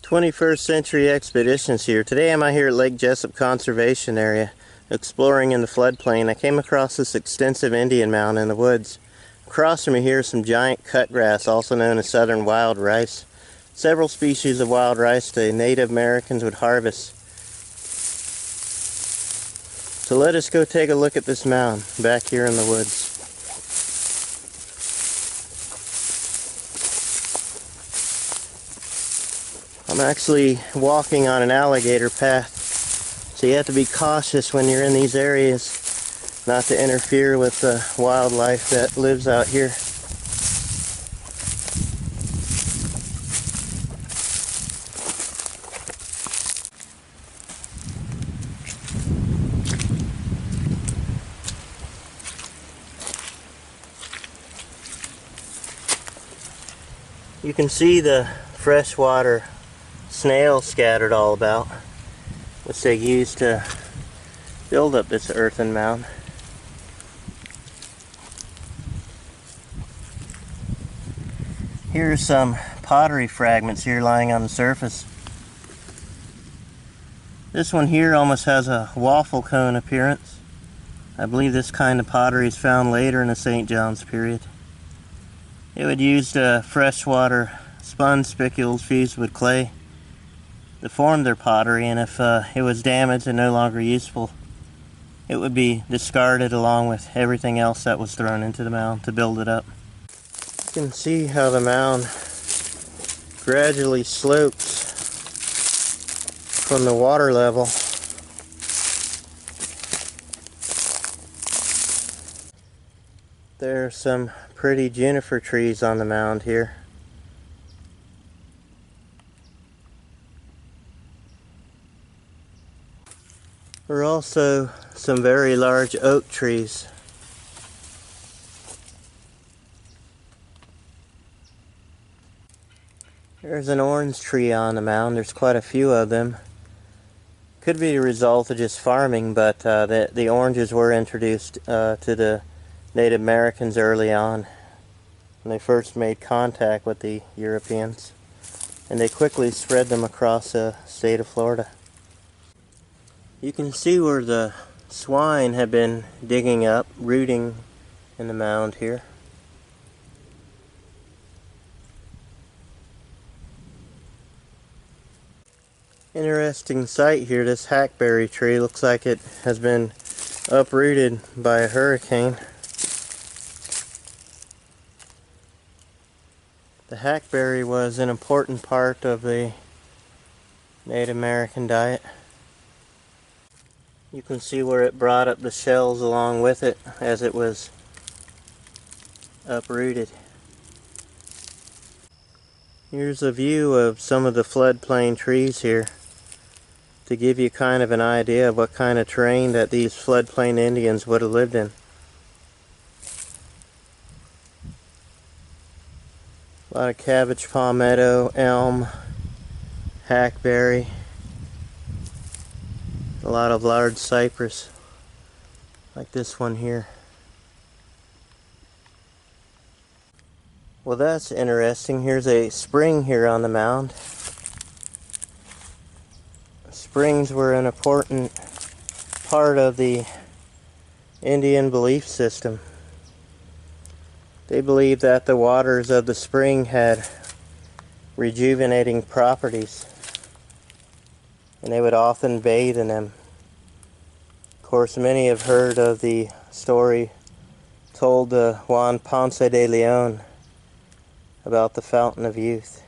21st Century Expeditions here. Today I'm out here at Lake Jesup Conservation Area exploring in the floodplain. I came across this extensive Indian mound in the woods. Across from me here is some giant cutgrass, also known as southern wild rice. Several species of wild rice the Native Americans would harvest. So let us go take a look at this mound back here in the woods. I'm actually walking on an alligator path, so you have to be cautious when you're in these areas not to interfere with the wildlife that lives out here. You can see the freshwater snails scattered all about, which they use to build up this earthen mound. Here are some pottery fragments here lying on the surface. This one here almost has a waffle cone appearance. I believe this kind of pottery is found later in the St. John's period. It would use freshwater sponge spicules fused with clay to form their pottery, and if it was damaged and no longer useful, it would be discarded along with everything else that was thrown into the mound to build it up. You can see how the mound gradually slopes from the water level. There are some pretty juniper trees on the mound here. There are also some very large oak trees. There's an orange tree on the mound. There's quite a few of them. Could be a result of just farming, but the oranges were introduced to the Native Americans early on when they first made contact with the Europeans, and they quickly spread them across the state of Florida. You can see where the swine have been digging up, rooting in the mound here. Interesting sight here. This hackberry tree looks like it has been uprooted by a hurricane. The hackberry was an important part of the Native American diet. You can see where it brought up the shells along with it as it was uprooted. Here's a view of some of the floodplain trees here to give you kind of an idea of what kind of terrain that these floodplain Indians would have lived in. A lot of cabbage palmetto, elm, hackberry, a lot of large cypress like this one here. Well, that's interesting. Here's a spring here on the mound. Springs were an important part of the Indian belief system. They believed that the waters of the spring had rejuvenating properties, and they would often bathe in them. Of course, many have heard of the story told to Juan Ponce de Leon about the Fountain of Youth.